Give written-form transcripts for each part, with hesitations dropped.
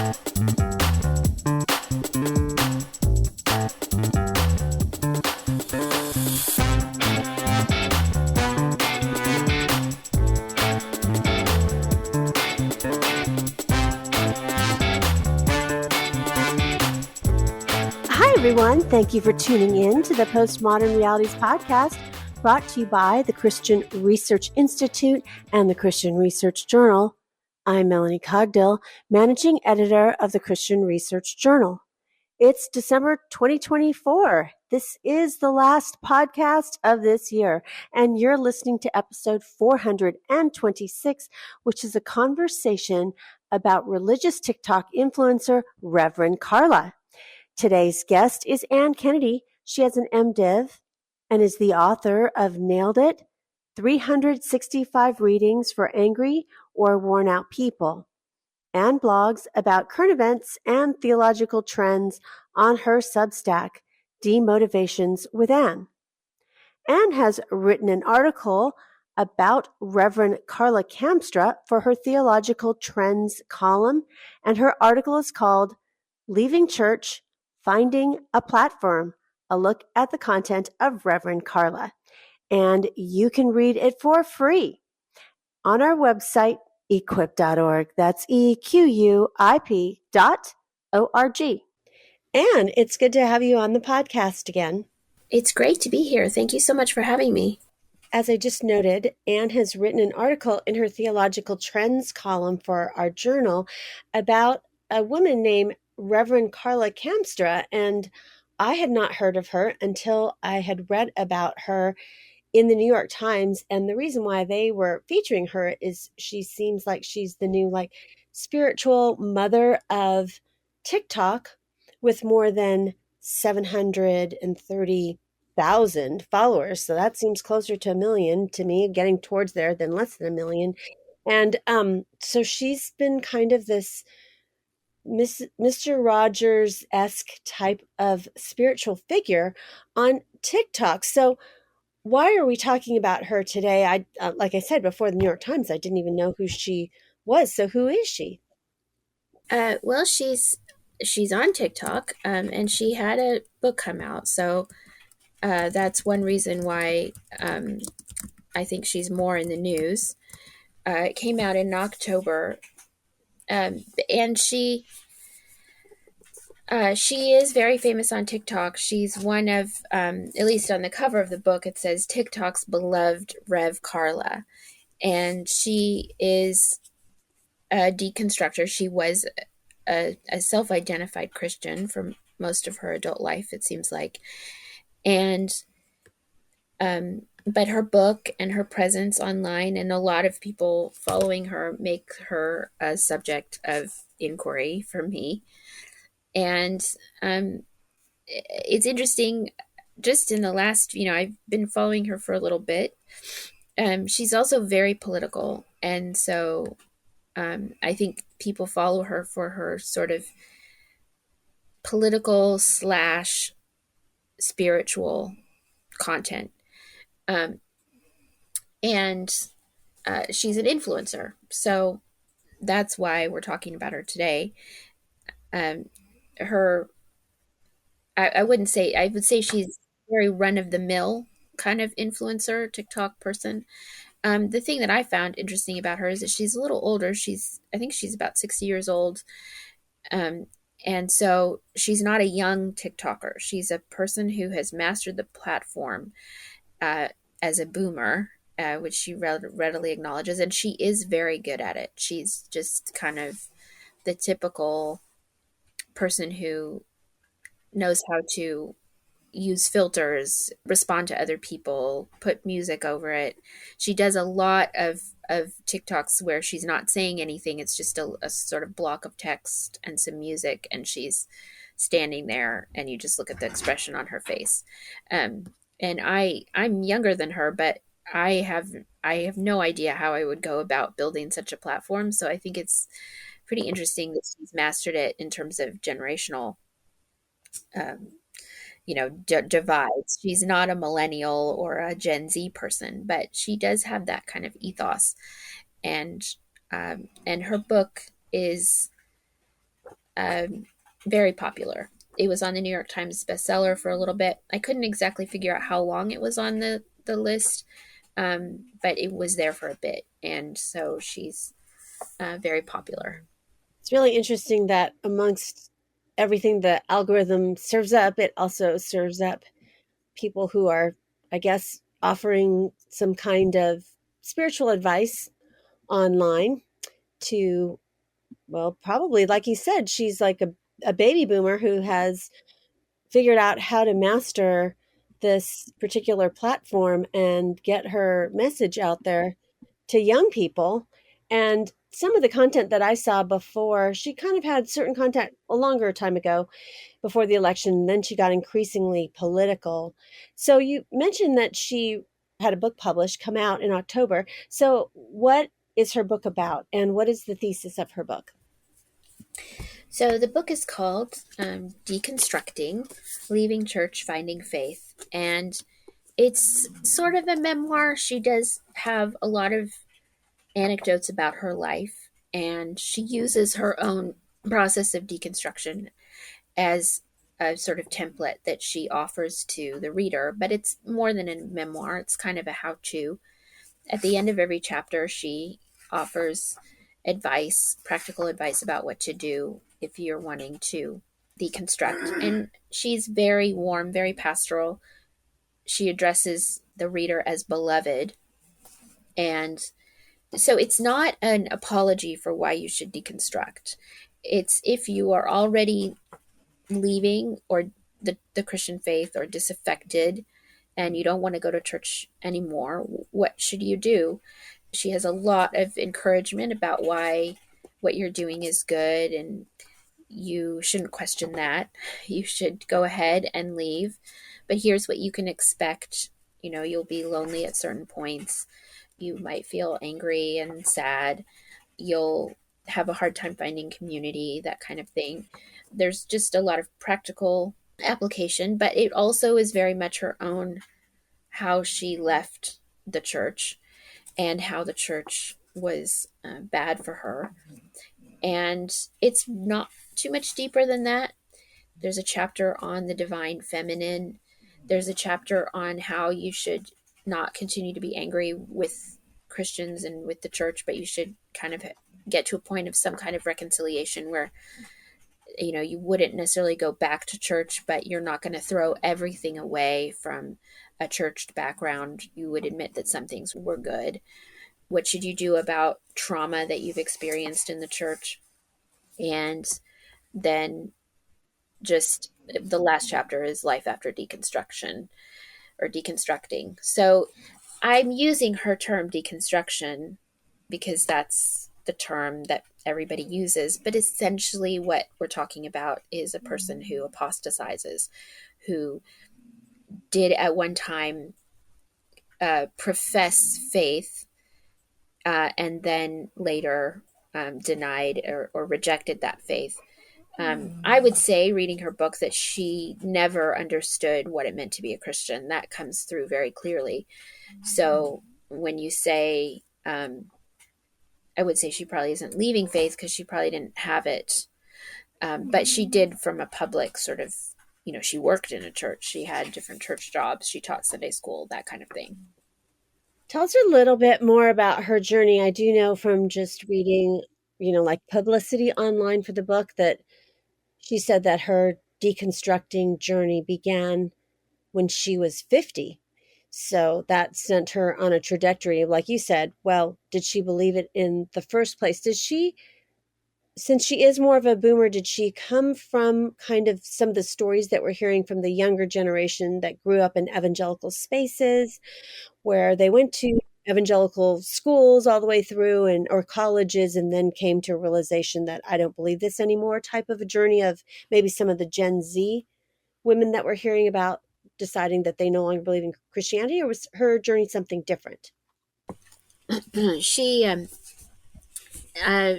Everyone, thank you for tuning in to the Postmodern Realities podcast, brought to you by the Christian Research Institute and the Christian Research Journal. I'm Melanie Cogdill, managing editor of the Christian Research Journal. It's December 2024. This is the last podcast of this year, and you're listening to episode 426, which is a conversation about religious TikTok influencer Rev Karla. Today's guest is Ann Kennedy. She has an MDiv and is the author of Nailed It, 365 Readings for Angry or Worn Out People, and blogs about current events and theological trends on her Substack, Demotivations with Ann. Ann has written an article about Rev Karla Kamstra for her Theological Trends column, and her article is called Leaving Church, Finding a Platform, a look at the content of Rev Karla. And you can read it for free on our website, equip.org. That's EQUIP.org. Ann, it's good to have you on the podcast again. It's great to be here. Thank you so much for having me. As I just noted, Ann has written an article in her Theological Trends column for our journal about a woman named Rev Karla Kamstra, and I had not heard of her until I had read about her in the New York Times. And the reason why they were featuring her is she seems like she's the new spiritual mother of TikTok with more than 730,000 followers. So that seems closer to 1 million to me, getting towards there than less than 1 million. And so she's been kind of this Mr. Rogers-esque type of spiritual figure on TikTok. So why are we talking about her today? I like I said before, the New York Times, I didn't even know who she was. So who is she? Well, she's on TikTok, and she had a book come out. So that's one reason why I think she's more in the news. It came out in October, and she is very famous on TikTok. She's one of, at least on the cover of the book, it says TikTok's beloved Rev Karla. And she is a deconstructor. She was a self-identified Christian for most of her adult life, it seems like. And, but her book and her presence online and a lot of people following her make her a subject of inquiry for me. And it's interesting, just in the last, I've been following her for a little bit. She's also very political. And so I think people follow her for her sort of political / spiritual content. And she's an influencer. So that's why we're talking about her today. I would say she's very run-of-the-mill kind of influencer, TikTok person. The thing that I found interesting about her is that she's a little older. I think she's about 60 years old. And so she's not a young TikToker. She's a person who has mastered the platform as a boomer, which she readily acknowledges. And she is very good at it. She's just kind of the typical person who knows how to use filters, respond to other people, put music over it. She does a lot of TikToks where she's not saying anything. It's just a sort of block of text and some music, and she's standing there and you just look at the expression on her face. And I'm younger than her, but I have no idea how I would go about building such a platform. So I think it's pretty interesting that she's mastered it in terms of generational divides. She's not a millennial or a Gen Z person, but she does have that kind of ethos. And her book is um, very popular. It was on the New York Times bestseller for a little bit. I couldn't exactly figure out how long it was on the list, but it was there for a bit. And so she's very popular. It's really interesting that amongst everything the algorithm serves up, it also serves up people who are, I guess, offering some kind of spiritual advice online to, well, probably, like you said, she's like a baby boomer who has figured out how to master this particular platform and get her message out there to young people. And some of the content that I saw before, she kind of had certain content a longer time ago before the election, and then she got increasingly political. So you mentioned that she had a book published, come out in October. So what is her book about, and what is the thesis of her book? So the book is called Deconstructing, Leaving Church, Finding Faith. And it's sort of a memoir. She does have a lot of anecdotes about her life, and she uses her own process of deconstruction as a sort of template that she offers to the reader. But it's more than a memoir, it's kind of a how to. At the end of every chapter, she offers advice, practical advice about what to do if you're wanting to deconstruct. And she's very warm, very pastoral. She addresses the reader as beloved. And so it's not an apology for why you should deconstruct. It's if you are already leaving or the Christian faith or disaffected and you don't want to go to church anymore, what should you do? She has a lot of encouragement about why what you're doing is good and you shouldn't question that. You should go ahead and leave. But here's what you can expect. You know, you'll be lonely at certain points. You might feel angry and sad. You'll have a hard time finding community, that kind of thing. There's just a lot of practical application, but it also is very much her own how she left the church and how the church was bad for her. And it's not too much deeper than that. There's a chapter on the divine feminine. There's a chapter on how you should not continue to be angry with Christians and with the church, but you should kind of get to a point of some kind of reconciliation where, you know, you wouldn't necessarily go back to church, but you're not going to throw everything away from a churched background. You would admit that some things were good. What should you do about trauma that you've experienced in the church? And then just the last chapter is life after deconstruction or deconstructing. So I'm using her term deconstruction because that's the term that everybody uses. But essentially, what we're talking about is a person who apostatizes, who did at one time profess faith and then later denied or rejected that faith. I would say, reading her book, that she never understood what it meant to be a Christian. That comes through very clearly. So when you say, I would say she probably isn't leaving faith because she probably didn't have it. But she did from a public sort of, you know, she worked in a church. She had different church jobs. She taught Sunday school, that kind of thing. Tell us a little bit more about her journey. I do know from just reading, like publicity online for the book, that she said that her deconstructing journey began when she was 50. So that sent her on a trajectory. Like you said, well, did she believe it in the first place? Did she, since she is more of a boomer, did she come from kind of some of the stories that we're hearing from the younger generation that grew up in evangelical spaces, where they went to evangelical schools all the way through or colleges, and then came to a realization that I don't believe this anymore, type of a journey of maybe some of the Gen Z women that we're hearing about deciding that they no longer believe in Christianity? Or was her journey something different? She uh,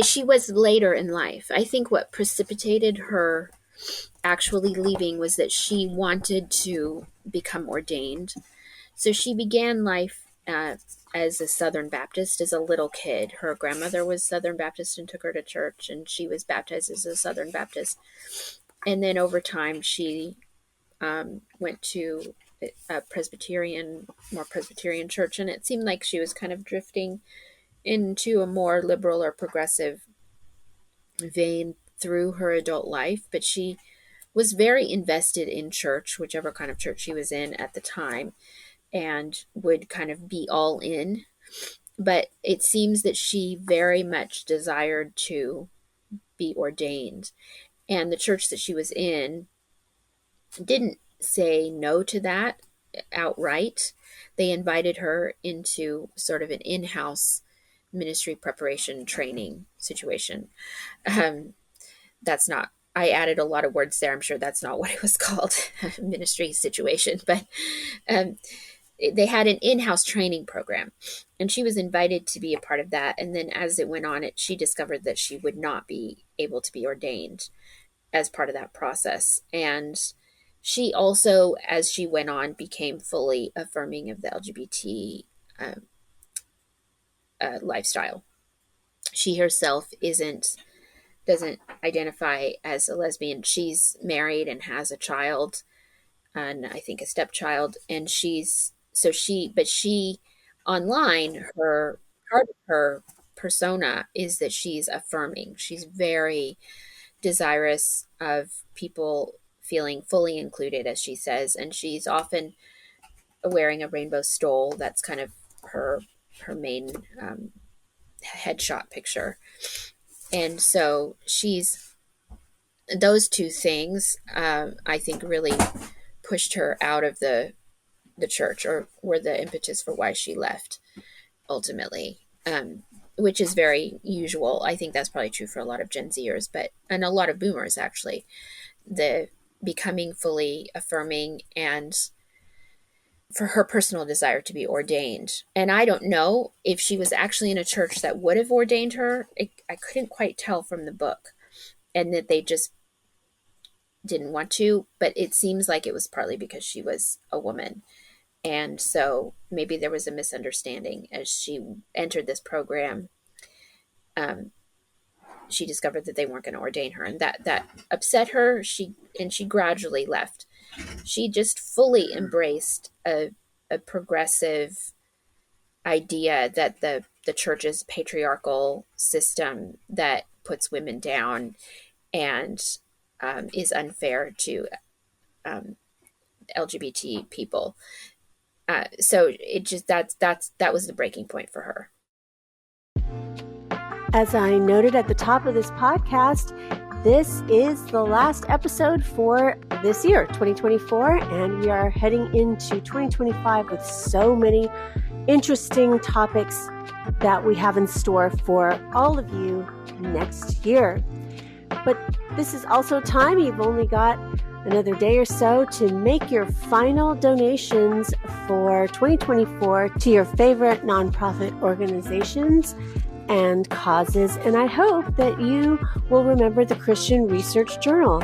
she was later in life. I think what precipitated her actually leaving was that she wanted to become ordained. So she began life as a Southern Baptist as a little kid. Her grandmother was Southern Baptist and took her to church, and she was baptized as a Southern Baptist. And then over time, she went to a more Presbyterian church, and it seemed like she was kind of drifting into a more liberal or progressive vein through her adult life. But she was very invested in church, whichever kind of church she was in at the time, and would kind of be all in. But it seems that she very much desired to be ordained. And the church that she was in didn't say no to that outright. They invited her into sort of an in-house ministry preparation training situation. That's not, I added a lot of words there. I'm sure that's not what it was called, ministry situation, but they had an in-house training program, and she was invited to be a part of that. And then as it went on, she discovered that she would not be able to be ordained as part of that process. And she also, as she went on, became fully affirming of the LGBT lifestyle. She herself doesn't identify as a lesbian. She's married and has a child, and I think a stepchild. And she online, her part of her persona is that she's affirming. She's very desirous of people feeling fully included, as she says, and she's often wearing a rainbow stole. That's kind of her main headshot picture. And so those two things, I think, really pushed her out of the church, or were the impetus for why she left ultimately, which is very usual. I think that's probably true for a lot of Gen Zers, and a lot of boomers, actually. The becoming fully affirming, and for her personal desire to be ordained. And I don't know if she was actually in a church that would have ordained her. I couldn't quite tell from the book, and that they just didn't want to, but it seems like it was partly because she was a woman. And so maybe there was a misunderstanding as she entered this program. She discovered that they weren't going to ordain her, and that upset her. She gradually left. She just fully embraced a progressive idea that the church's patriarchal system that puts women down and is unfair to LGBT people. So it just that was the breaking point for her. As I noted at the top of this podcast, this is the last episode for this year, 2024, and we are heading into 2025 with so many interesting topics that we have in store for all of you next year. But this is also time. You've only got another day or so to make your final donations for 2024 to your favorite nonprofit organizations and causes. And I hope that you will remember the Christian Research Journal.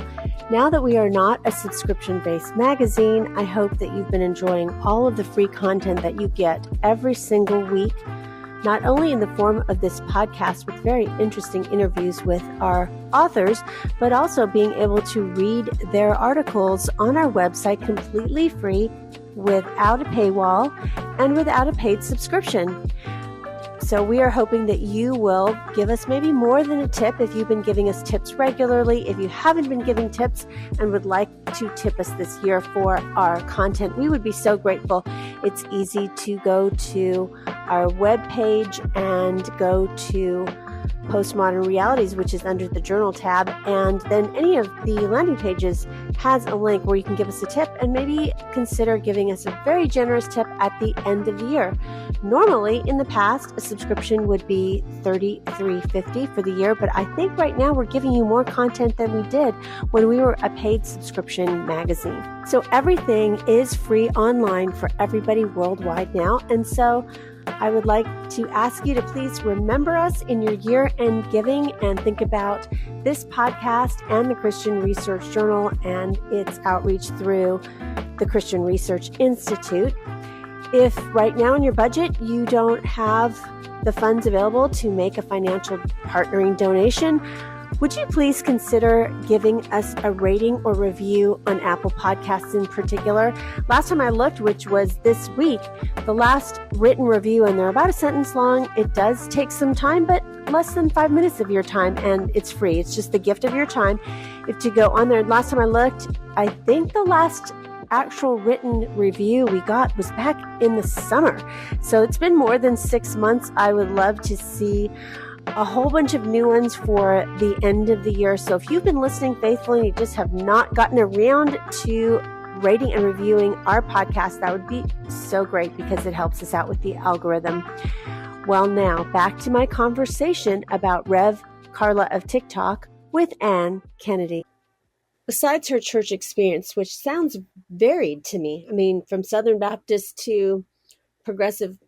Now that we are not a subscription-based magazine, I hope that you've been enjoying all of the free content that you get every single week, not only in the form of this podcast with very interesting interviews with our authors, but also being able to read their articles on our website completely free, without a paywall and without a paid subscription. So we are hoping that you will give us maybe more than a tip if you've been giving us tips regularly. If you haven't been giving tips and would like to tip us this year for our content, we would be so grateful. It's easy to go to our webpage and go to Postmodern Realities, which is under the Journal tab, and then any of the landing pages has a link where you can give us a tip and maybe consider giving us a very generous tip at the end of the year. Normally, in the past, a subscription would be $33.50 for the year, but I think right now we're giving you more content than we did when we were a paid subscription magazine. So everything is free online for everybody worldwide now, and so I would like to ask you to please remember us in your year-end giving and think about this podcast and the Christian Research Journal and its outreach through the Christian Research Institute. If right now in your budget you don't have the funds available to make a financial partnering donation, would you please consider giving us a rating or review on Apple Podcasts in particular? Last time I looked, which was this week, the last written review, and they're about a sentence long. It does take some time, but less than 5 minutes of your time, and it's free. It's just the gift of your time. If to go on there, last time I looked, I think the last actual written review we got was back in the summer. So it's been more than 6 months. I would love to see a whole bunch of new ones for the end of the year. So if you've been listening faithfully and you just have not gotten around to rating and reviewing our podcast, that would be so great because it helps us out with the algorithm. Well, now back to my conversation about Rev Karla of TikTok with Ann Kennedy. Besides her church experience, which sounds varied to me, I mean, from Southern Baptist to progressive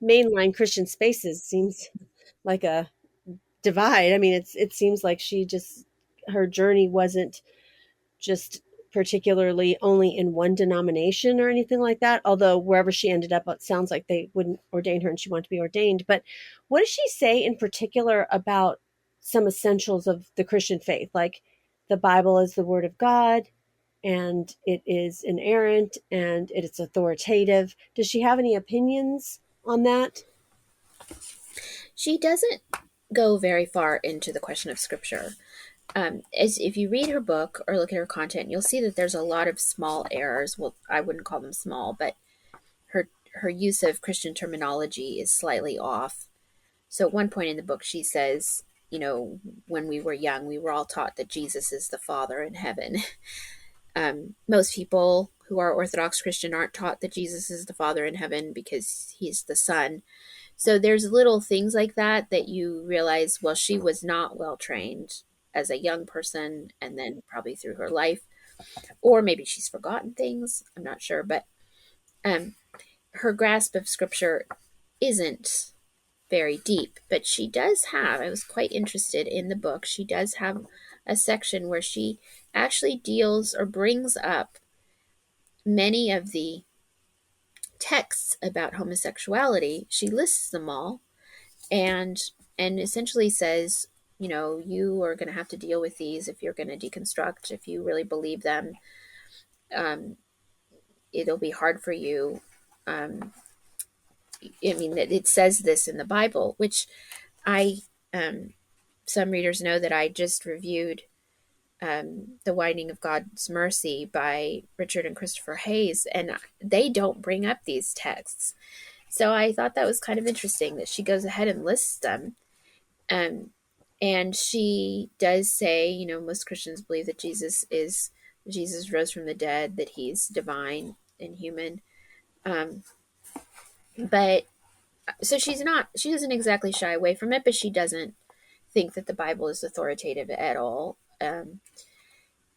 mainline Christian spaces seems like a divide. I mean, it seems like her journey wasn't just particularly only in one denomination or anything like that. Although wherever she ended up, it sounds like they wouldn't ordain her and she wanted to be ordained. But what does she say in particular about some essentials of the Christian faith? Like the Bible is the word of God and it is inerrant and it is authoritative. Does she have any opinions on that? She doesn't go very far into the question of scripture. As if you read her book or look at her content, you'll see that there's a lot of small errors. Well, I wouldn't call them small, but her use of Christian terminology is slightly off. So at one point in the book, she says, when we were young, we were all taught that Jesus is the Father in heaven. Most people who are Orthodox Christian aren't taught that Jesus is the Father in heaven because he's the Son. So there's little things like that you realize, well, she was not well trained as a young person and then probably through her life, or maybe she's forgotten things. I'm not sure, but her grasp of scripture isn't very deep, but she does have, I was quite interested in the book, she does have a section where she actually deals or brings up many of the texts about homosexuality. She lists them all and essentially says, you are going to have to deal with these if you're going to deconstruct, if you really believe them. It'll be hard for you. It says this in the Bible, which some readers know that I just reviewed The Winding of God's Mercy by Richard and Christopher Hayes, and they don't bring up these texts. So I thought that was kind of interesting that she goes ahead and lists them. And she does say, most Christians believe that Jesus rose from the dead, that he's divine and human. But so she doesn't exactly shy away from it, but she doesn't think that the Bible is authoritative at all.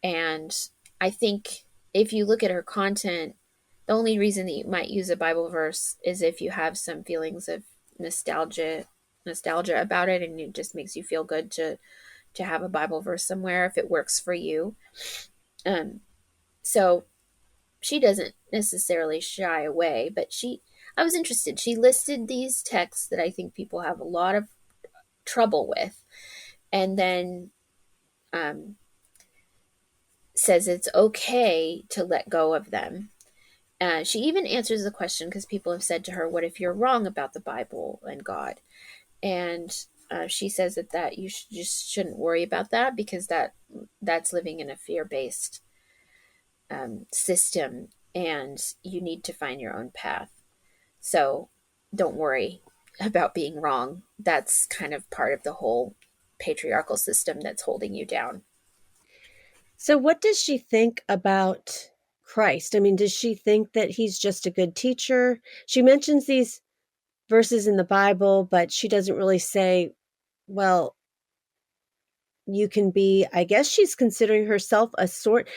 And I think if you look at her content, the only reason that you might use a Bible verse is if you have some feelings of nostalgia about it, and it just makes you feel good to have a Bible verse somewhere if it works for you. So she doesn't necessarily shy away, but I was interested. She listed these texts that I think people have a lot of trouble with, and then says it's okay to let go of them. She even answers the question because people have said to her, what if you're wrong about the Bible and God? And she says that you just shouldn't worry about that because that's living in a fear-based system, and you need to find your own path. So don't worry about being wrong. That's kind of part of the whole patriarchal system that's holding you down. So what does she think about Christ? I mean, does she think that he's just a good teacher? She mentions these verses in the Bible, but she doesn't really say, well, you can be, I guess she's considering herself a sort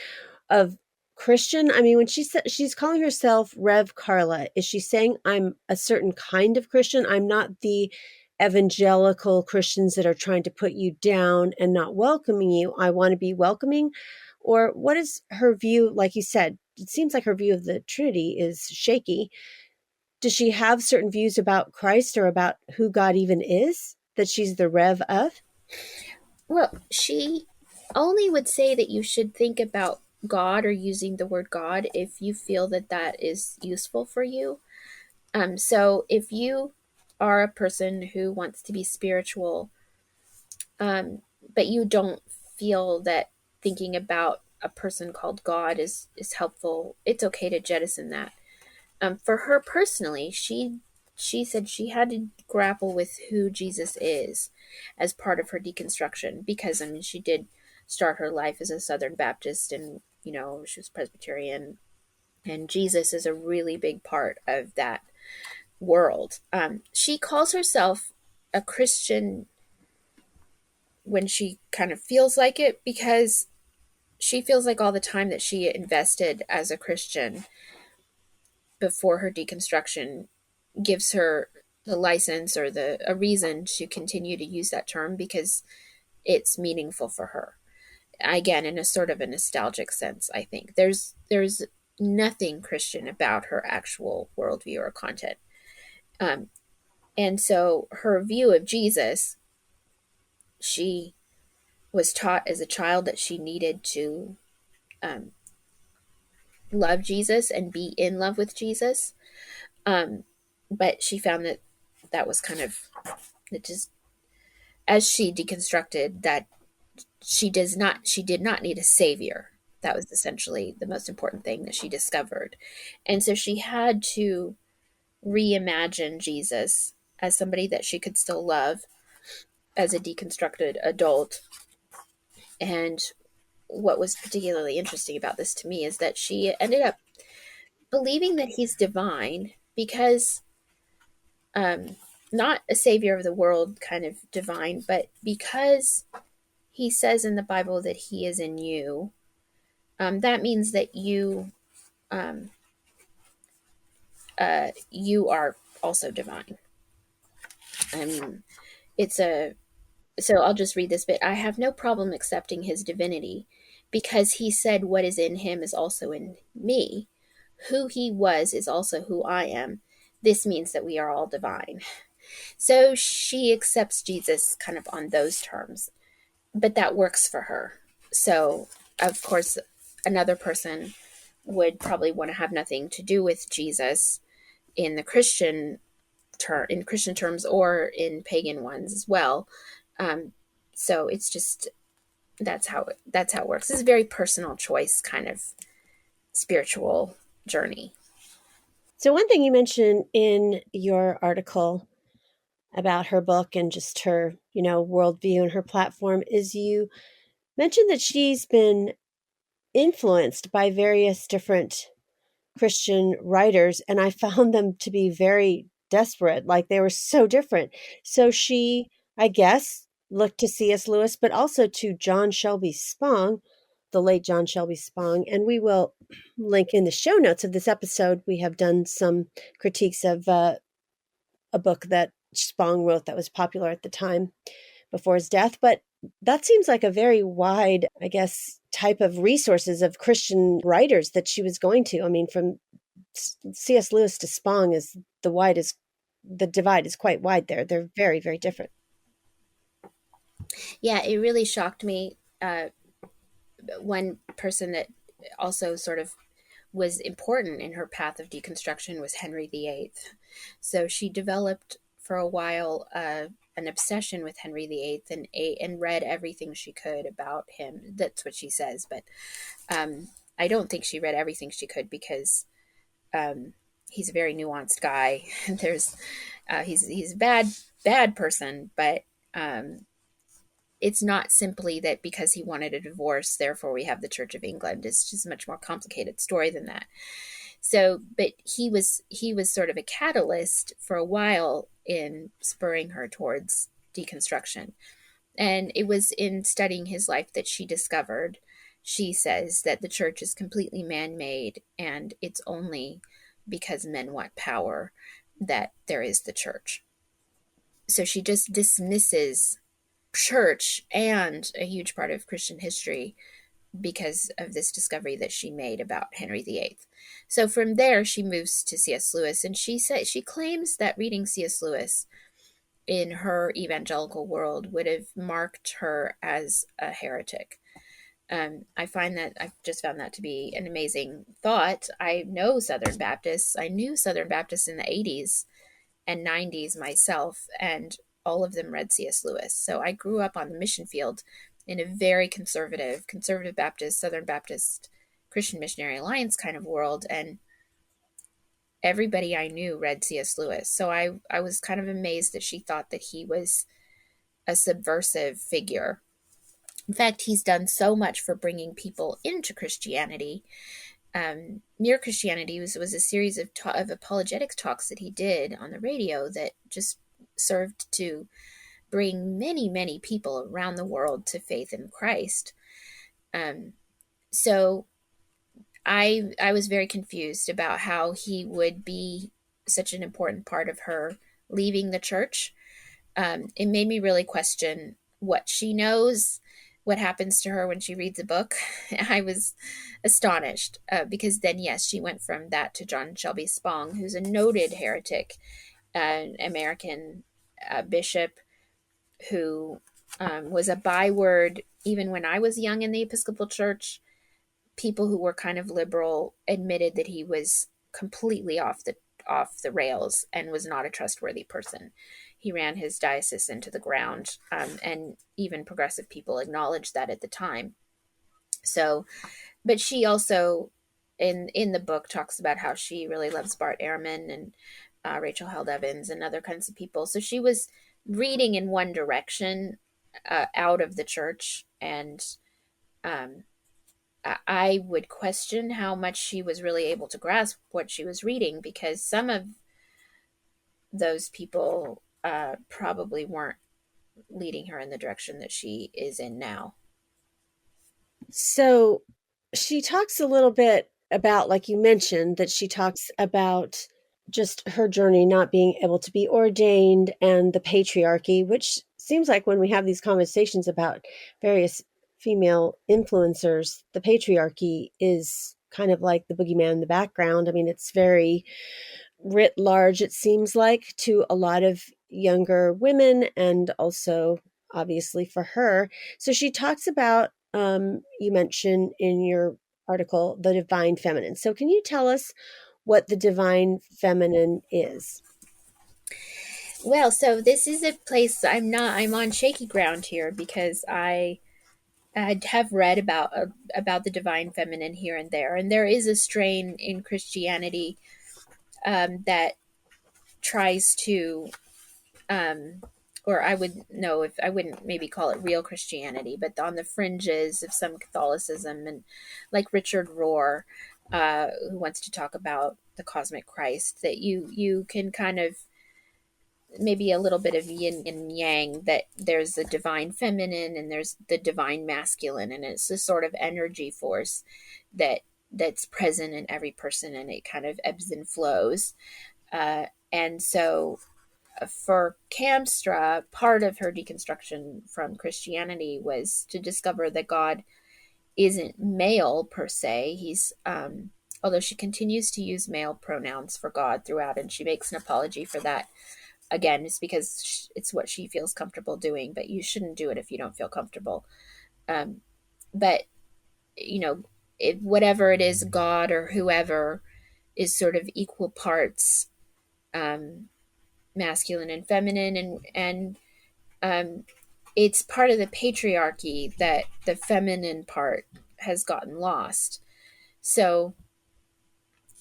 of Christian. I mean, when she said she's calling herself Rev Karla, is she saying I'm a certain kind of Christian? I'm not the evangelical Christians that are trying to put you down and not welcoming you. I want to be welcoming. Or what is her view? Like you said, it seems like her view of the Trinity is shaky. does she have certain views about Christ or about who God even is that she's the Rev of? Well, she only would say that you should think about God or using the word God if you feel that that is useful for you. So if you are a person who wants to be spiritual, um, but you don't feel that thinking about a person called God is helpful, it's okay to jettison that. For her personally, she said she had to grapple with who Jesus is as part of her deconstruction because I mean she did start her life as a Southern Baptist and she was Presbyterian, and Jesus is a really big part of that world. She calls herself a Christian when she kind of feels like it because she feels like all the time that she invested as a Christian before her deconstruction gives her the license or the a reason to continue to use that term because it's meaningful for her. Again, in a sort of a nostalgic sense, I think there's nothing Christian about her actual worldview or content. Um, and so her view of Jesus, she was taught as a child that she needed to um, love Jesus and be in love with Jesus. Um, but she found that that was kind of it just as she deconstructed that she did not need a savior. That was essentially the most important thing that she discovered. And so she had to reimagine Jesus as somebody that she could still love as a deconstructed adult. And what was particularly interesting about this to me is that she ended up believing that he's divine because um not a savior of the world kind of divine, but because he says in the Bible that he is in you. That means that um, you are also divine. I mean, it's a so I'll just read this bit. I have no problem accepting his divinity because he said what is in him is also in me. Who he was is also who I am. This means that we are all divine. So she accepts Jesus kind of on those terms, but that works for her. So, of course, another person would probably want to have nothing to do with Jesus in the in Christian terms or in pagan ones as well. Um, so it's just that's how it works. It's a very personal choice kind of spiritual journey. So, one thing you mentioned in your article about her book and just her, worldview and her platform is you mentioned that she's been influenced by various different Christian writers, and I found them to be very desperate. Like they were so different. So she, I guess, looked to C.S. Lewis, but also to John Shelby Spong, the late John Shelby Spong. And we will link in the show notes of this episode. We have done some critiques of a book that Spong wrote that was popular at the time before his death. But that seems like a very wide, I guess, type of resources of Christian writers that she was going to. I mean, from C.S. Lewis to Spong is the divide is quite wide there. They're very, very different. Yeah, it really shocked me. One person that also sort of was important in her path of deconstruction was Henry VIII. So she developed for a while an obsession with Henry VIII and read everything she could about him. That's what she says, but I don't think she read everything she could because he's a very nuanced guy. There's he's a bad person, but it's not simply that because he wanted a divorce, therefore we have the Church of England. It's just a much more complicated story than that. So, but he was sort of a catalyst for a while in spurring her towards deconstruction. And it was in studying his life that she discovered, she says, that the church is completely man-made and it's only because men want power that there is the church. So she just dismisses church and a huge part of Christian history because of this discovery that she made about Henry VIII. So from there, she moves to C.S. Lewis, and she claims that reading C.S. Lewis in her evangelical world would have marked her as a heretic. I've just found that to be an amazing thought. I know Southern Baptists. I knew Southern Baptists in the 80s and 90s myself, and all of them read C.S. Lewis. So I grew up on the mission field in a very conservative Baptist, Southern Baptist, Christian Missionary Alliance kind of world, and everybody I knew read C.S. Lewis. So I was kind of amazed that she thought that he was a subversive figure. In fact, he's done so much for bringing people into Christianity. Mere Christianity was a series of apologetics talks that he did on the radio that just served to bring many people around the world to faith in Christ. So I was very confused about how he would be such an important part of her leaving the church. It made me really question what she knows, what happens to her when she reads a book. I was astonished because then, yes, she went from that to John Shelby Spong, who's a noted heretic, an American bishop who was a byword even when I was young in the Episcopal Church. People who were kind of liberal admitted that he was completely off the rails and was not a trustworthy person. He ran his diocese into the ground, and even progressive people acknowledged that at the time. So, but she also, in the book, talks about how she really loves Bart Ehrman and Rachel Held Evans and other kinds of people. So she was reading in one direction out of the church, and um, I would question how much she was really able to grasp what she was reading, because some of those people probably weren't leading her in the direction that she is in now. So she talks a little bit about, like you mentioned, that she talks about just her journey not being able to be ordained and the patriarchy, which seems like when we have these conversations about various female influencers, the patriarchy is kind of like the boogeyman in the background. I mean, it's very writ large, it seems like, to a lot of younger women, and also obviously for her. So she talks about, you mentioned in your article, the divine feminine. So can you tell us what the divine feminine is? Well, so this is a place I'm on shaky ground here, because I have read about the divine feminine here and there, and there is a strain in Christianity that tries to, um, or I would know if I wouldn't maybe call it real Christianity, but on the fringes of some Catholicism, and like Richard Rohr, who wants to talk about the cosmic Christ, that you can kind of maybe a little bit of yin and yang, that there's the divine feminine and there's the divine masculine, and it's a sort of energy force that's present in every person, and it kind of ebbs and flows. And so for Kamstra, part of her deconstruction from Christianity was to discover that God isn't male per se. He's although she continues to use male pronouns for God throughout, and she makes an apology for that. Again, it's because it's what she feels comfortable doing, but you shouldn't do it if you don't feel comfortable. But whatever it is, God or whoever is sort of equal parts masculine and feminine, and it's part of the patriarchy that the feminine part has gotten lost. So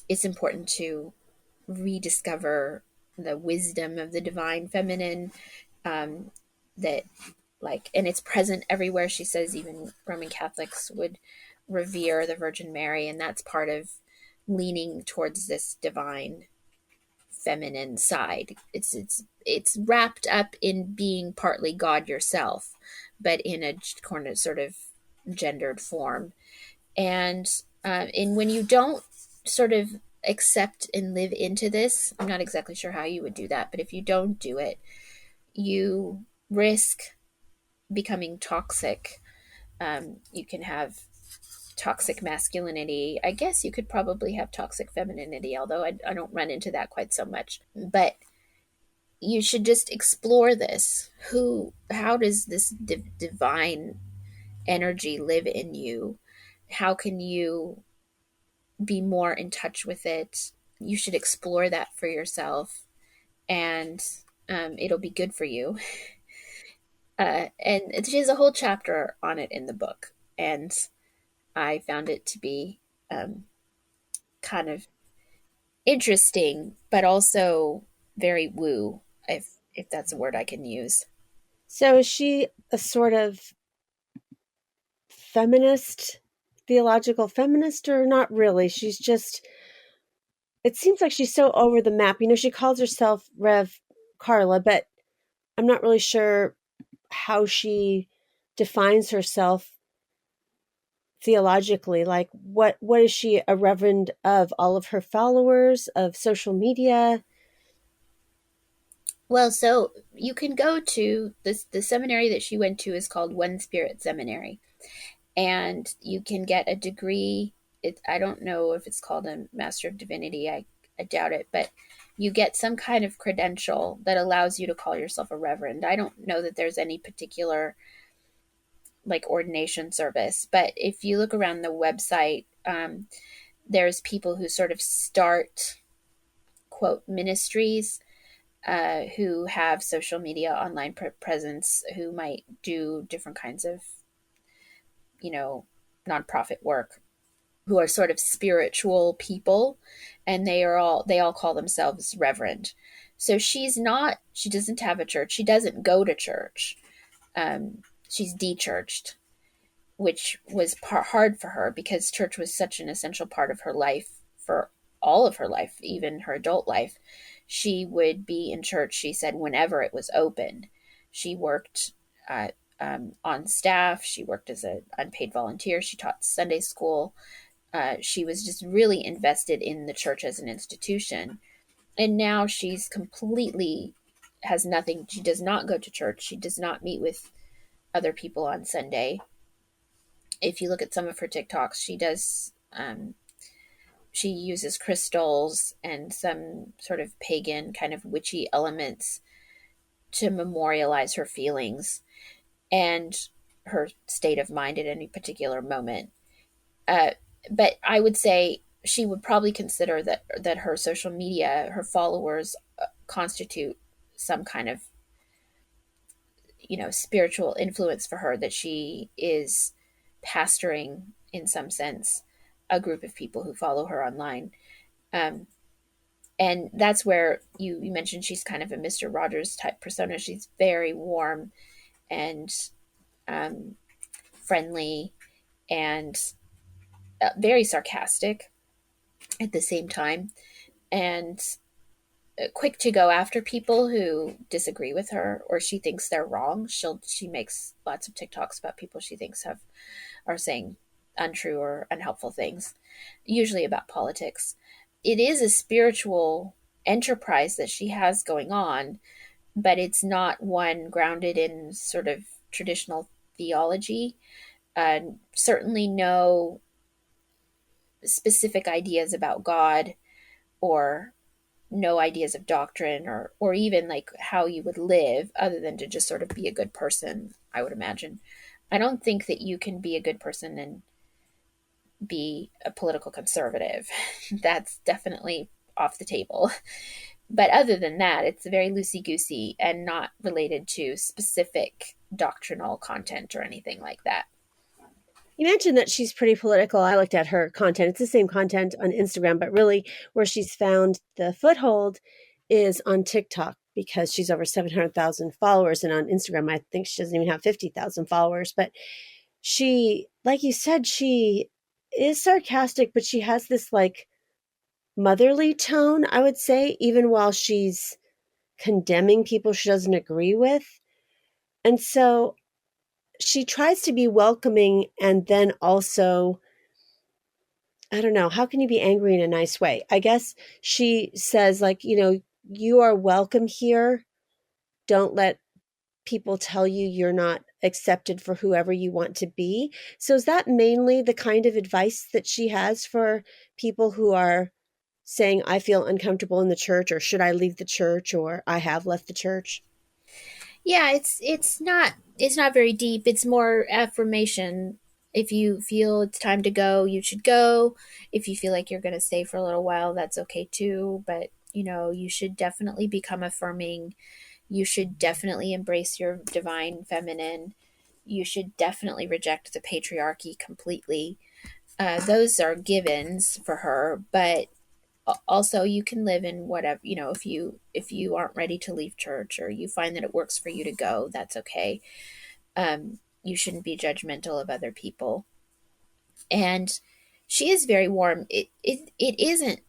it's important to rediscover the wisdom of the divine feminine, that and it's present everywhere. She says even Roman Catholics would revere the Virgin Mary, and that's part of leaning towards this divine feminine side. It's wrapped up in being partly God yourself, but in a sort of gendered form. And when you don't sort of accept and live into this, I'm not exactly sure how you would do that, but if you don't do it, you risk becoming toxic. You can have toxic masculinity. I guess you could probably have toxic femininity, although I don't run into that quite so much. But you should just explore this. How does this divine energy live in you? How can you be more in touch with it? You should explore that for yourself, and it'll be good for you. And she has a whole chapter on it in the book, and I found it to be um, kind of interesting, but also very woo, if that's a word I can use. So is she a sort of feminist, theological feminist, or not really? She's just, it seems like she's so over the map. She calls herself Rev Karla, but I'm not really sure how she defines herself theologically. Like, what is she, a reverend of all of her followers, of social media? Well, so you can go to the seminary that she went to is called One Spirit Seminary, and you can get a degree. I don't know if it's called a Master of Divinity. I doubt it, but you get some kind of credential that allows you to call yourself a reverend. I don't know that there's any particular like ordination service, but if you look around the website, there's people who sort of start quote ministries, who have social media online presence, who might do different kinds of you know nonprofit work, who are sort of spiritual people, and they all call themselves reverend. So she doesn't have a church, she doesn't go to church, she's de-churched, which was hard for her because church was such an essential part of her life for all of her life, even her adult life. She would be in church, she said, whenever it was open. She worked on staff, she worked as an unpaid volunteer, she taught Sunday school. She was just really invested in the church as an institution. And now she's completely has nothing. She does not go to church. She does not meet with other people on Sunday. If you look at some of her TikToks, she uses crystals and some sort of pagan kind of witchy elements to memorialize her feelings and her state of mind at any particular moment. Uh, but I would say she would probably consider that her social media, her followers, constitute some kind of spiritual influence for her, that she is pastoring in some sense a group of people who follow her online. Um, and that's where you mentioned she's kind of a Mr. Rogers type persona. She's very warm and friendly and very sarcastic at the same time, and quick to go after people who disagree with her or she thinks they're wrong. She makes lots of TikToks about people she thinks are saying untrue or unhelpful things, usually about politics. It is a spiritual enterprise that she has going on, but it's not one grounded in sort of traditional theology. Certainly no specific ideas about God, or no ideas of doctrine, or even like how you would live other than to just sort of be a good person, I would imagine. I don't think that you can be a good person and be a political conservative. That's definitely off the table. But other than that, it's very loosey goosey and not related to specific doctrinal content or anything like that. You mentioned that she's pretty political. I looked at her content. It's the same content on Instagram, but really where she's found the foothold is on TikTok, because she's over 700,000 followers. And on Instagram, I think she doesn't even have 50,000 followers. But she, like you said, she is sarcastic, but she has this like motherly tone, I would say, even while she's condemning people she doesn't agree with. And so she tries to be welcoming, and then also, I don't know, how can you be angry in a nice way? I guess she says, like, you are welcome here. Don't let people tell you you're not accepted for whoever you want to be. So is that mainly the kind of advice that she has for people who are saying, I feel uncomfortable in the church, or should I leave the church, or I have left the church? Yeah, it's not very deep. It's more affirmation. If you feel it's time to go, you should go. If you feel like you're going to stay for a little while, that's okay too. But you should definitely become affirming. You should definitely embrace your divine feminine. You should definitely reject the patriarchy completely. Those are givens for her, but also you can live in whatever, if you aren't ready to leave church or you find that it works for you to go, that's okay. You shouldn't be judgmental of other people. And she is very warm. It isn't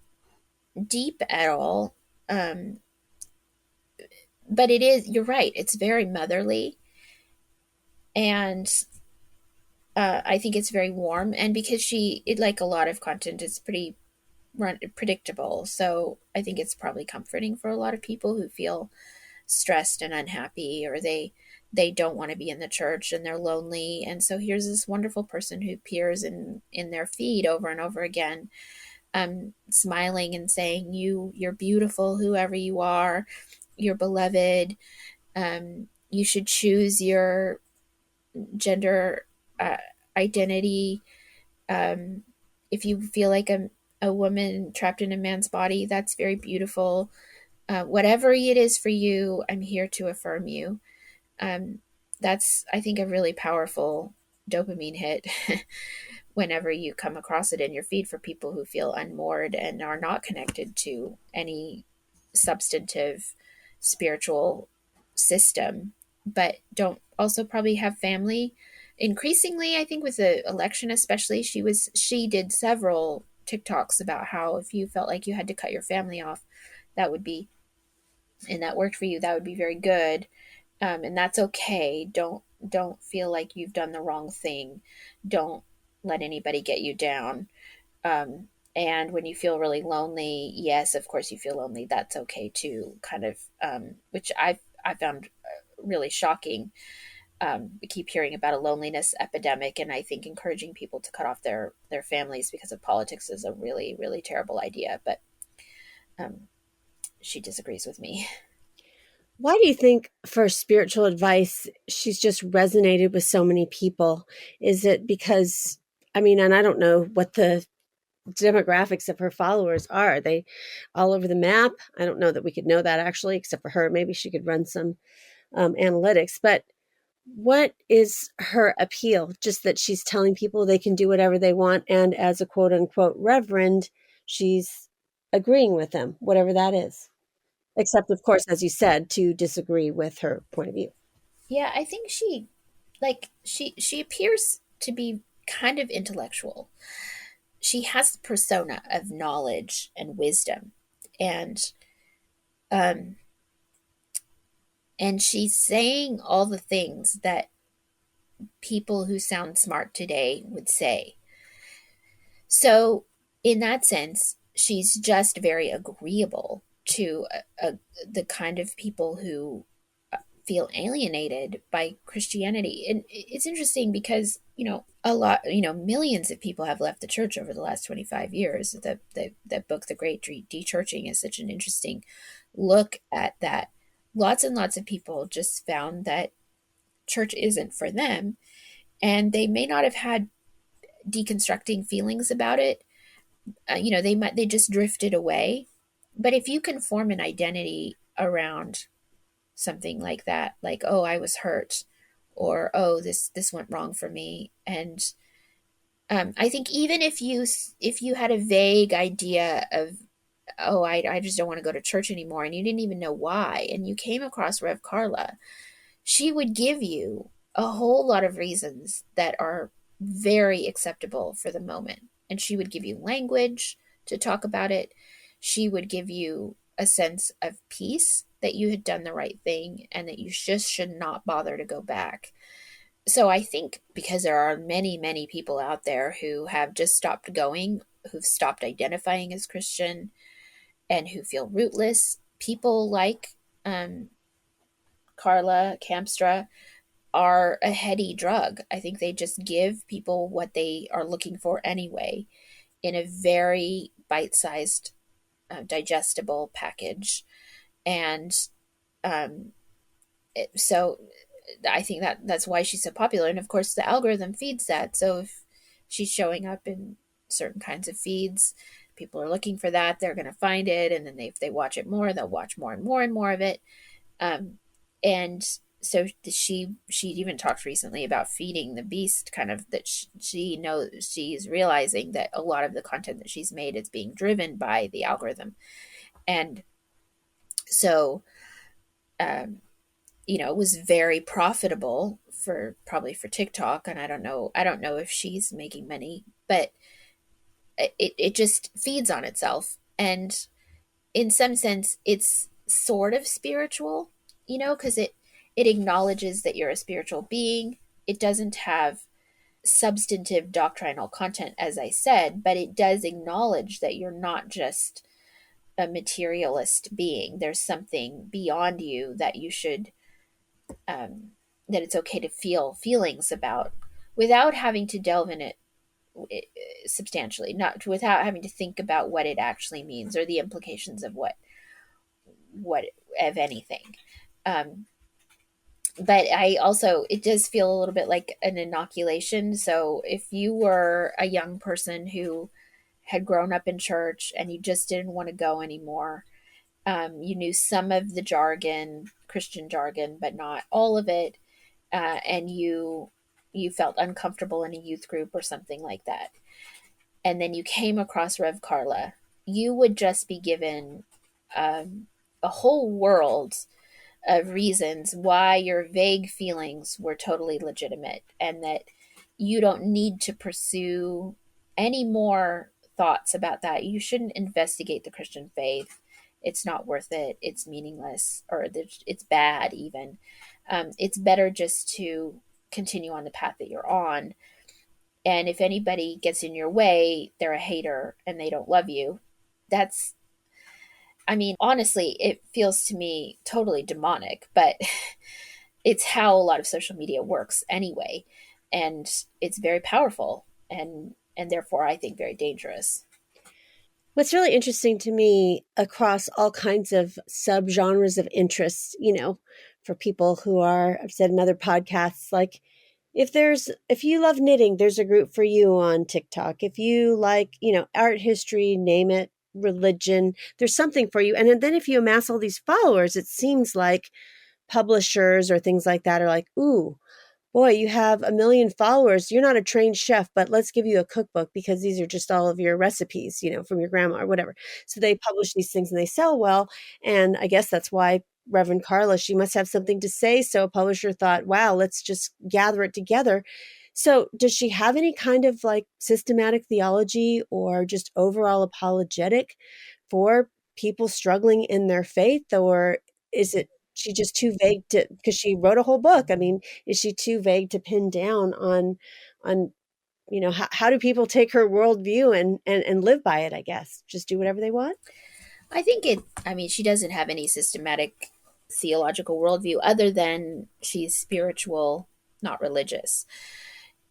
deep at all. um but it is, you're right, it's very motherly. And I think it's very warm, and because like a lot of content, it's pretty predictable. So I think it's probably comforting for a lot of people who feel stressed and unhappy, or they don't want to be in the church and they're lonely. And so here's this wonderful person who appears in their feed over and over again, smiling and saying, you're beautiful, whoever you are, you're beloved. You should choose your gender identity. um, if you feel like a woman trapped in a man's body, that's very beautiful. Whatever it is for you, I'm here to affirm you. um, that's, I think, a really powerful dopamine hit whenever you come across it in your feed for people who feel unmoored and are not connected to any substantive spiritual system, but don't also probably have family. Increasingly, I think with the election especially, she did several TikToks about how if you felt like you had to cut your family off, that would be, and that worked for you, that would be very good. And that's okay. Don't feel like you've done the wrong thing. Don't let anybody get you down. um, and when you feel really lonely, yes, of course you feel lonely, that's okay too, kind of, which I found really shocking. We keep hearing about a loneliness epidemic, and I think encouraging people to cut off their families because of politics is a really, really terrible idea. But um, she disagrees with me. Why do you think for spiritual advice, she's just resonated with so many people? Is it because, I mean, and I don't know what the demographics of her followers are. Are they all over the map? I don't know that we could know that actually, except for her. Maybe she could run some analytics. But what is her appeal? Just that she's telling people they can do whatever they want. And as a quote unquote reverend, she's agreeing with them, whatever that is. Except, of course, as you said, to disagree with her point of view. Yeah, I think she appears to be kind of intellectual. She has the persona of knowledge and wisdom, and um and she's saying all the things that people who sound smart today would say. So in that sense, she's just very agreeable to the kind of people who feel alienated by Christianity. And it's interesting because, millions of people have left the church over the last 25 years. The book, The Great Dechurching, is such an interesting look at that. Lots and lots of people just found that church isn't for them, and they may not have had deconstructing feelings about it. They just drifted away. But if you can form an identity around something like that, like, oh, I was hurt, or oh, this went wrong for me. And I think even if you had a vague idea of, oh, I just don't want to go to church anymore, and you didn't even know why, and you came across Rev Karla, she would give you a whole lot of reasons that are very acceptable for the moment. And she would give you language to talk about it. She would give you a sense of peace that you had done the right thing and that you just should not bother to go back. So I think because there are many, many people out there who have just stopped going, who've stopped identifying as Christian, and who feel rootless, people like Karla, Kamstra are a heady drug. I think they just give people what they are looking for anyway in a very bite-sized, digestible package. And um, so I think that's why she's so popular. And of course, the algorithm feeds that. So if she's showing up in certain kinds of feeds, people are looking for that. They're going to find it, and then if they watch it more, they'll watch more and more and more of it. Um, and so she even talked recently about feeding the beast, kind of that she knows she's realizing that a lot of the content that she's made is being driven by the algorithm, and so um, it was very profitable for probably for TikTok, and I don't know if she's making money, but it just feeds on itself, and in some sense it's sort of spiritual, because it acknowledges that you're a spiritual being. It doesn't have substantive doctrinal content, as I said, but it does acknowledge that you're not just a materialist being. There's something beyond you that you should that it's okay to feel feelings about without having to delve in it substantially, not without having to think about what it actually means or the implications of what of anything. Um, but I also, it does feel a little bit like an inoculation. So if you were a young person who had grown up in church and you just didn't want to go anymore, you knew some of the jargon, Christian jargon, but not all of it, and you felt uncomfortable in a youth group or something like that, and then you came across Rev Karla, you would just be given a whole world of reasons why your vague feelings were totally legitimate, and that you don't need to pursue any more thoughts about that. You shouldn't investigate the Christian faith. It's not worth it. It's meaningless, or it's bad, even. It's better just to continue on the path that you're on. And if anybody gets in your way, they're a hater and they don't love you. That's, I mean, honestly, it feels to me totally demonic, but it's how a lot of social media works anyway. And it's very powerful, and therefore I think very dangerous. What's really interesting to me across all kinds of subgenres of interests, for people who are, I've said in other podcasts, like if you love knitting, there's a group for you on TikTok. If you like, art history, name it, religion, there's something for you. And then if you amass all these followers, it seems like publishers or things like that are like, ooh, boy, you have 1 million followers. You're not a trained chef, but let's give you a cookbook because these are just all of your recipes, from your grandma or whatever. So they publish these things and they sell well. And I guess that's why Reverend Karla, she must have something to say. So a publisher thought, wow, let's just gather it together. So does she have any kind of like systematic theology or just overall apologetic for people struggling in their faith? Or is it she just too vague to, because she wrote a whole book? I mean, is she too vague to pin down on how do people take her worldview and live by it? I guess just do whatever they want. I mean, she doesn't have any systematic theological worldview other than she's spiritual, not religious.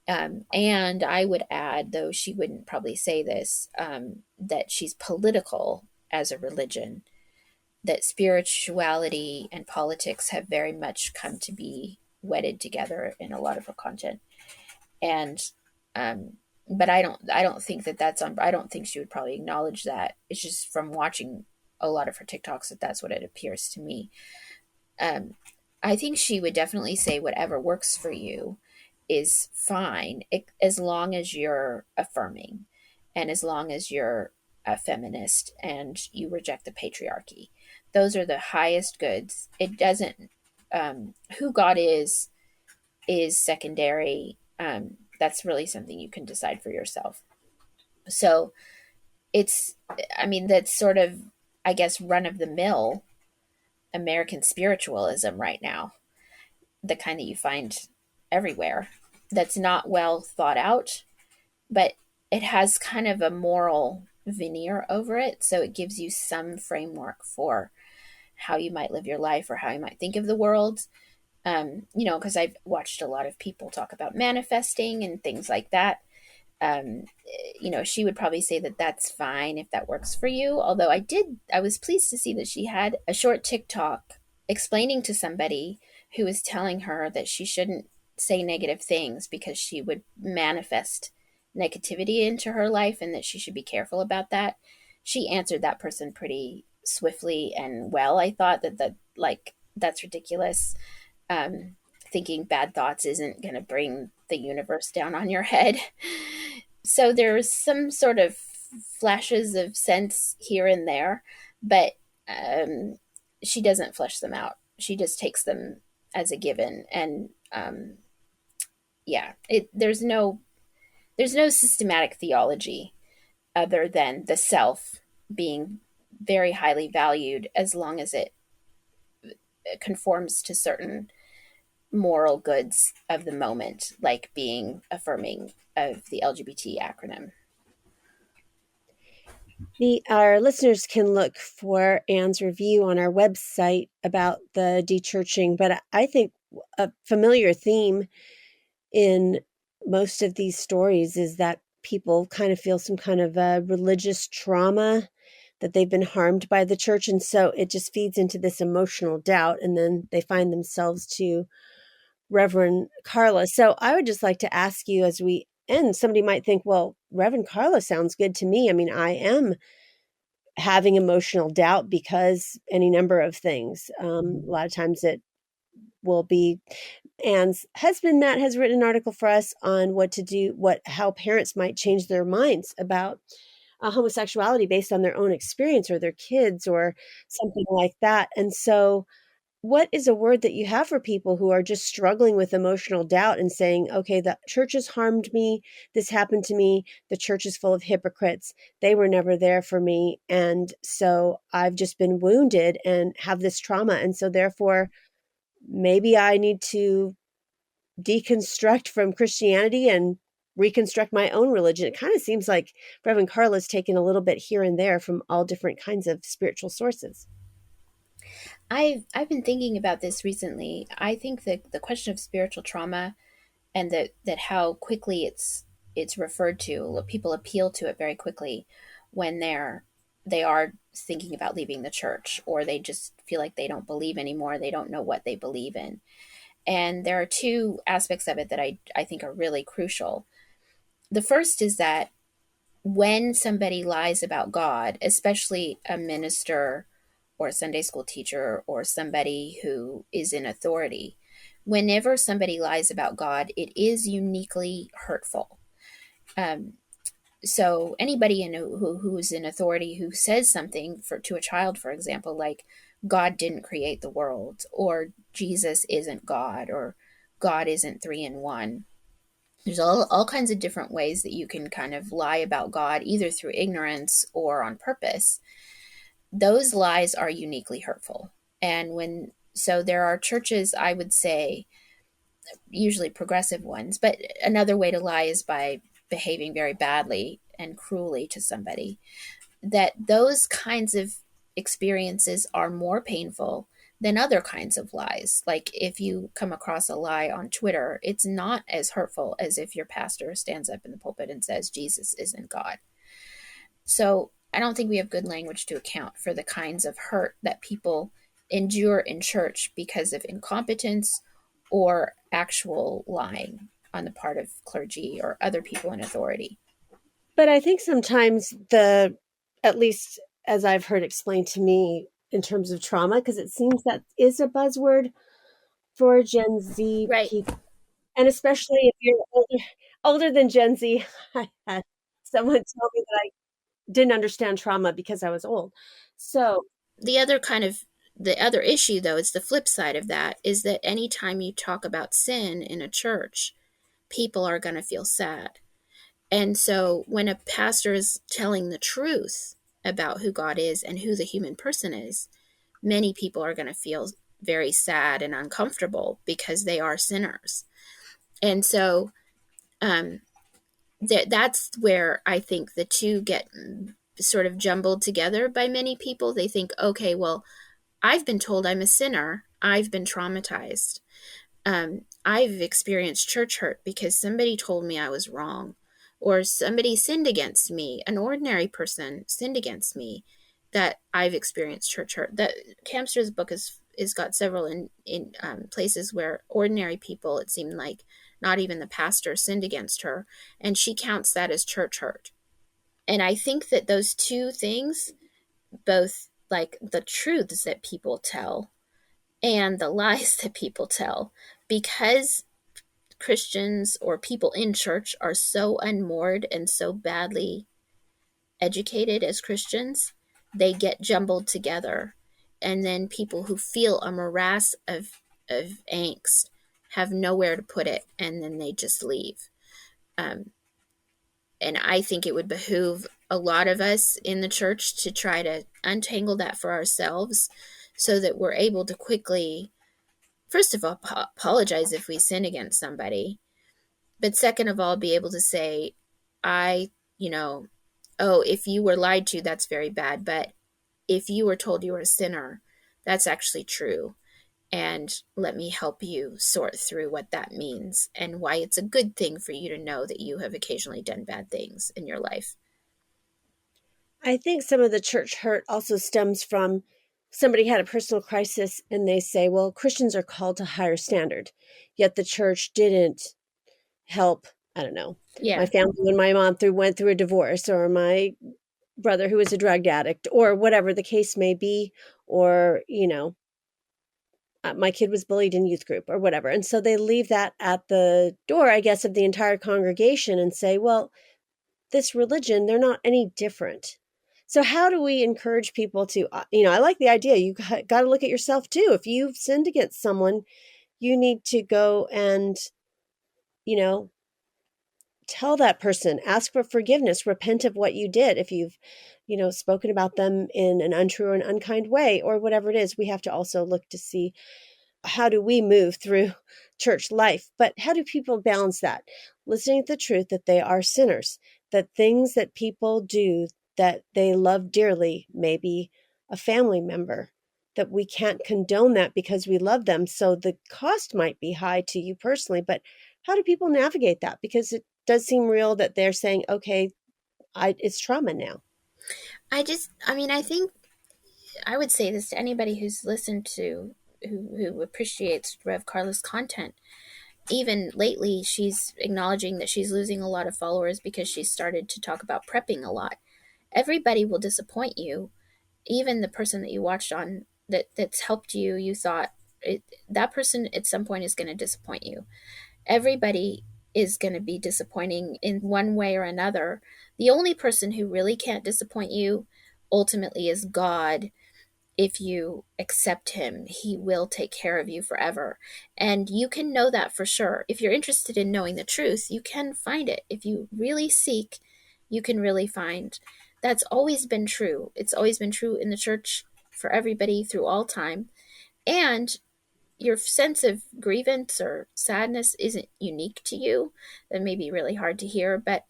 And I would add, though she wouldn't probably say this, that she's political as a religion, that spirituality and politics have very much come to be wedded together in a lot of her content. And but I don't think that's on. I don't think she would probably acknowledge that. It's just from watching a lot of her TikToks that's what it appears to me. Um, I think she would definitely say whatever works for you is fine, as long as you're affirming, and as long as you're a feminist and you reject the patriarchy. Those are the highest goods. It doesn't. Who God is secondary. That's really something you can decide for yourself. So it's, I mean, that's sort of, I guess, run of the mill American spiritualism right now, the kind that you find everywhere, that's not well thought out, but it has kind of a moral veneer over it. So it gives you some framework for how you might live your life or how you might think of the world. Because I've watched a lot of people talk about manifesting and things like that. um, she would probably say that that's fine if that works for you. Although I was pleased to see that she had a short TikTok explaining to somebody who was telling her that she shouldn't say negative things because she would manifest negativity into her life and that she should be careful about that. She answered that person pretty swiftly and well. I thought that like that's ridiculous. um, Thinking bad thoughts isn't going to bring the universe down on your head. So there's some sort of flashes of sense here and there, but um, she doesn't flesh them out. She just takes them as a given, and yeah, there's no systematic theology other than the self being very highly valued as long as it conforms to certain moral goods of the moment, like being affirming of the LGBT acronym. Our listeners can look for Anne's review on our website about the dechurching, but I think a familiar theme in most of these stories is that people kind of feel some kind of a religious trauma, that they've been harmed by the church, and so it just feeds into this emotional doubt, and then they find themselves to Reverend Karla. So I would just like to ask you as we end, somebody might think, well, Reverend Karla sounds good to me. I mean, I am having emotional doubt because any number of things. A lot of times it will be. Anne's husband Matt has written an article for us on what to do, how parents might change their minds about homosexuality based on their own experience or their kids or something like that. And so, what is a word that you have for people who are just struggling with emotional doubt and saying, okay, the church has harmed me. This happened to me. The church is full of hypocrites. They were never there for me. And so I've just been wounded and have this trauma. And so therefore, maybe I need to deconstruct from Christianity and reconstruct my own religion. It kind of seems like Reverend Karla's taken a little bit here and there from all different kinds of spiritual sources. I've been thinking about this recently. I think that the question of spiritual trauma and that how quickly it's referred to, people appeal to it very quickly when they are thinking about leaving the church, or they just feel like they don't believe anymore. They don't know what they believe in. And there are two aspects of it that I think are really crucial. The first is that when somebody lies about God, especially a minister or a Sunday school teacher or somebody who is in authority, whenever somebody lies about God, it is uniquely hurtful. Um, so anybody who is in authority who says something to a child, for example, like God didn't create the world, or Jesus isn't God, or God isn't three in one. There's all kinds of different ways that you can kind of lie about God, either through ignorance or on purpose. Those lies are uniquely hurtful. So there are churches, I would say, usually progressive ones, but another way to lie is by behaving very badly and cruelly to somebody, that those kinds of experiences are more painful than other kinds of lies. Like if you come across a lie on Twitter, it's not as hurtful as if your pastor stands up in the pulpit and says Jesus isn't God. So I don't think we have good language to account for the kinds of hurt that people endure in church because of incompetence or actual lying on the part of clergy or other people in authority. But I think sometimes at least as I've heard explained to me in terms of trauma, because it seems that is a buzzword for Gen Z Right. people. And especially if you're older than Gen Z, I had someone tell me that I didn't understand trauma because I was old. So, The other issue, though, is the flip side of that, is that anytime you talk about sin in a church, people are going to feel sad. And so when a pastor is telling the truth about who God is and who the human person is, many people are going to feel very sad and uncomfortable because they are sinners. And so um, that's where I think the two get sort of jumbled together by many people. They think, okay, well, I've been told I'm a sinner. I've been traumatized. I've experienced church hurt because somebody told me I was wrong, or somebody sinned against me. An ordinary person sinned against me. That I've experienced church hurt. That Kamstra's book is got several in places where ordinary people, it seemed like not even the pastor, sinned against her, and she counts that as church hurt. And I think that those two things, both like the truths that people tell and the lies that people tell, because Christians or people in church are so unmoored and so badly educated as Christians, they get jumbled together. And then people who feel a morass of angst have nowhere to put it, and then they just leave. Um, and I think it would behoove a lot of us in the church to try to untangle that for ourselves so that we're able to quickly, first of all, apologize if we sin against somebody, but second of all, be able to say, I, you know, oh, if you were lied to, that's very bad. But if you were told you were a sinner, that's actually true. And let me help you sort through what that means and why it's a good thing for you to know that you have occasionally done bad things in your life. I think some of the church hurt also stems from somebody had a personal crisis and they say, well, Christians are called to higher standard, yet the church didn't help. I don't know, my Yeah. family when my mom went through a divorce, or my brother who was a drug addict, or whatever the case may be, or, my kid was bullied in youth group or whatever. And so they leave that at the door, I guess, of the entire congregation and say, well, this religion, they're not any different. So how do we encourage people to, I like the idea. You got to look at yourself too. If you've sinned against someone, you need to go and, you know, tell that person, ask for forgiveness, repent of what you did. If you've, spoken about them in an untrue or an unkind way, or whatever it is, we have to also look to see, how do we move through church life? But how do people balance that? Listening to the truth that they are sinners, that things that people do that they love dearly, maybe a family member, that we can't condone that because we love them. So the cost might be high to you personally, but how do people navigate that? Because it does seem real that they're saying, okay, it's trauma now. I think I would say this to anybody who's listened to, who appreciates Rev Karla's content. Even lately, she's acknowledging that she's losing a lot of followers because she started to talk about prepping a lot. Everybody will disappoint you. Even the person that you watched on that's helped you, you thought that person at some point is going to disappoint you. Everybody is going to be disappointing in one way or another. The only person who really can't disappoint you ultimately is God. If you accept him, he will take care of you forever. And you can know that for sure. If you're interested in knowing the truth, you can find it. If you really seek, you can really find. That's always been true. It's always been true in the church for everybody through all time. And your sense of grievance or sadness isn't unique to you. That may be really hard to hear, but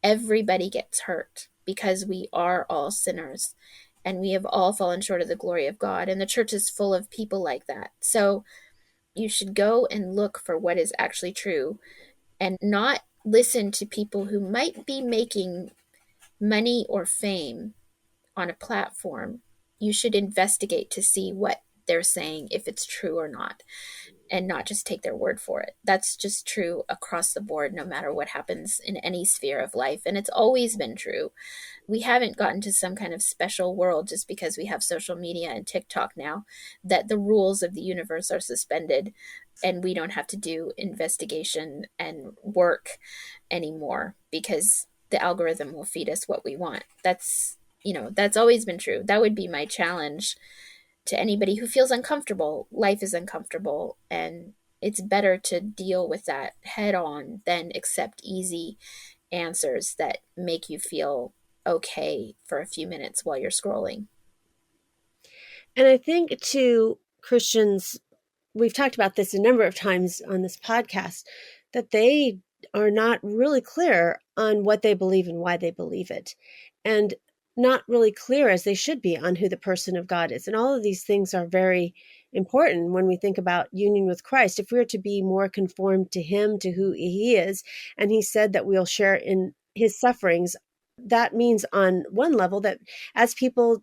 everybody gets hurt because we are all sinners and we have all fallen short of the glory of God. And the church is full of people like that. So you should go and look for what is actually true and not listen to people who might be making money or fame on a platform. You should investigate to see what they're saying, if it's true or not, and not just take their word for it. That's just true across the board, no matter what happens in any sphere of life. And it's always been true. We haven't gotten to some kind of special world just because we have social media and TikTok now, that the rules of the universe are suspended and we don't have to do investigation and work anymore because the algorithm will feed us what we want. That's always been true. That would be my challenge to anybody who feels uncomfortable. Life is uncomfortable, and it's better to deal with that head on than accept easy answers that make you feel okay for a few minutes while you're scrolling. And I think to Christians, we've talked about this a number of times on this podcast, that they are not really clear on what they believe and why they believe it. And not really clear as they should be on who the person of God is. And all of these things are very important when we think about union with Christ. If we are to be more conformed to him, to who he is, and he said that we'll share in his sufferings, that means on one level that as people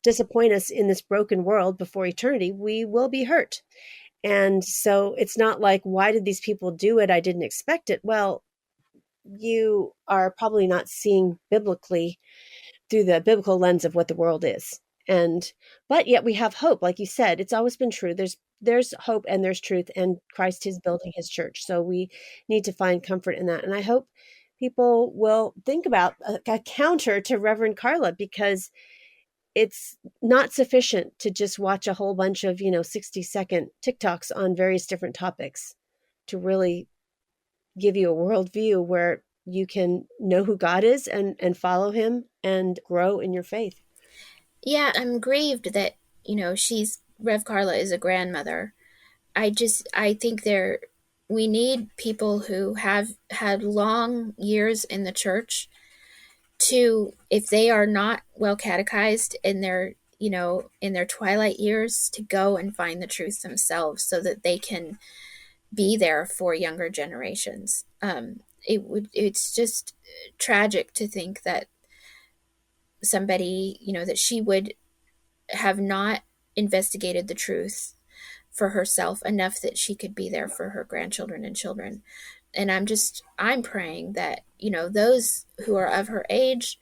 disappoint us in this broken world before eternity, we will be hurt. And so it's not like, why did these people do it? I didn't expect it. Well, you are probably not seeing biblically through the biblical lens of what the world is. And but yet we have hope. Like you said, it's always been true. There's hope and there's truth, and Christ is building his church. So we need to find comfort in that. And I hope people will think about a counter to Reverend Karla, because it's not sufficient to just watch a whole bunch of 60-second TikToks on various different topics to really give you a worldview where you can know who God is and follow him and grow in your faith. Yeah, I'm grieved that, she's Rev Karla is a grandmother. I think we need people who have had long years in the church to, if they are not well catechized in their, in their twilight years, to go and find the truth themselves so that they can be there for younger generations. It's just tragic to think that somebody, that she would have not investigated the truth for herself enough that she could be there for her grandchildren and children. And I'm praying that, those who are of her age,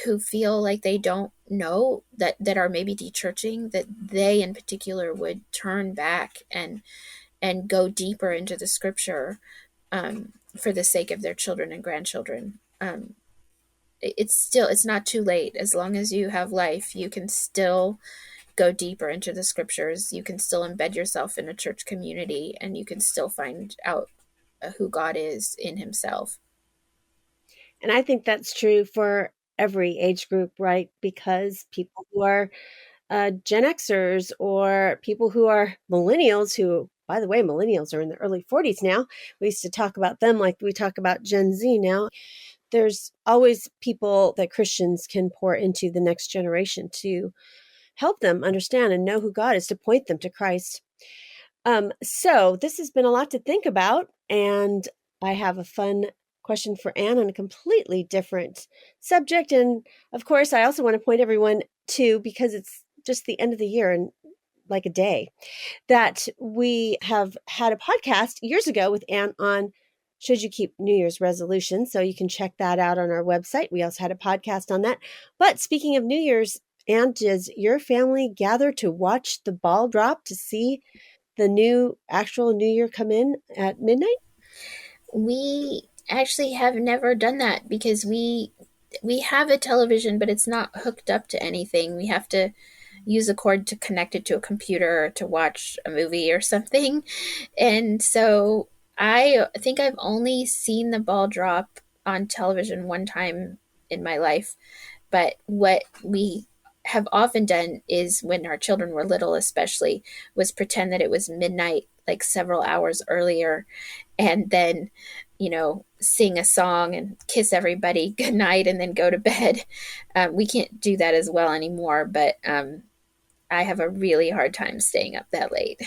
who feel like they don't know, that are maybe de-churching, that they in particular would turn back and go deeper into the scripture, for the sake of their children and grandchildren. It's not too late. As long as you have life, you can still go deeper into the scriptures. You can still embed yourself in a church community, and you can still find out who God is in himself. And I think that's true for every age group, right? Because people who are Gen Xers, or people who are millennials, who, by the way, millennials are in the early 40s now. We used to talk about them like we talk about Gen Z now. There's always people that Christians can pour into the next generation to help them understand and know who God is, to point them to Christ. So this has been a lot to think about, and I have a fun question for Anne on a completely different subject. And of course, I also want to point everyone to, because it's just the end of the year and like a day, that we have had a podcast years ago with Anne on should you keep New Year's resolutions. So you can check that out on our website. We also had a podcast on that. But speaking of New Year's, Anne, does your family gather to watch the ball drop to see the actual New Year come in at midnight? We actually have never done that because we have a television, but it's not hooked up to anything. We have to use a cord to connect it to a computer to watch a movie or something. And so I think I've only seen the ball drop on television one time in my life. But what we have often done is, when our children were little especially, was pretend that it was midnight, like several hours earlier, and then sing a song and kiss everybody goodnight and then go to bed. We can't do that as well anymore, but I have a really hard time staying up that late.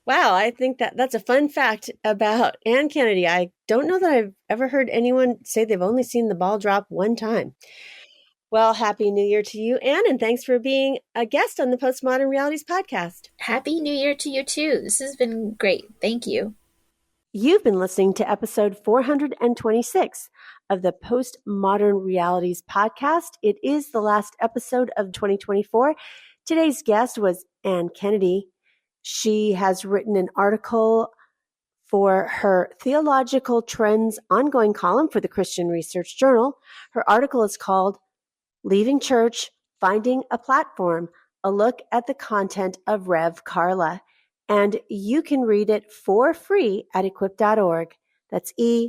Wow, I think that's a fun fact about Anne Kennedy. I don't know that I've ever heard anyone say they've only seen the ball drop one time. Well, Happy New Year to you, Anne, and thanks for being a guest on the Postmodern Realities podcast. Happy New Year to you too. This has been great. Thank you. You've been listening to episode 426 of the Postmodern Realities podcast. It is the last episode of 2024. Today's guest was Anne Kennedy. She has written an article for her Theological Trends ongoing column for the Christian Research Journal. Her article is called Leaving Church, Finding a Platform, a look at the content of Rev Karla. And you can read it for free at equip.org. That's EQUIP.org.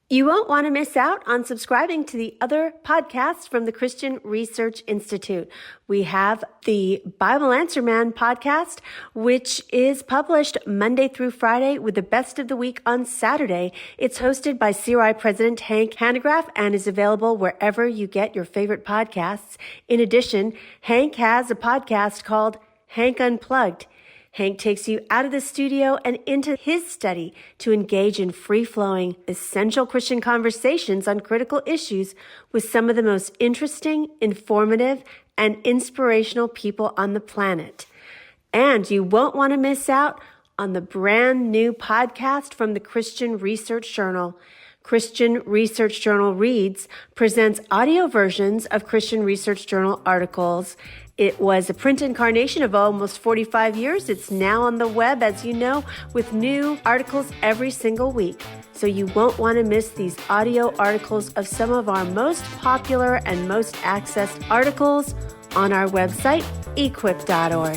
You won't want to miss out on subscribing to the other podcasts from the Christian Research Institute. We have the Bible Answer Man podcast, which is published Monday through Friday with the best of the week on Saturday. It's hosted by CRI President Hank Hanegraaff and is available wherever you get your favorite podcasts. In addition, Hank has a podcast called Hank Unplugged. Hank takes you out of the studio and into his study to engage in free-flowing, essential Christian conversations on critical issues with some of the most interesting, informative, and inspirational people on the planet. And you won't want to miss out on the brand new podcast from the Christian Research Journal. Christian Research Journal Reads presents audio versions of Christian Research Journal articles. It was a print incarnation of almost 45 years. It's now on the web, as you know, with new articles every single week. So you won't want to miss these audio articles of some of our most popular and most accessed articles on our website, equip.org.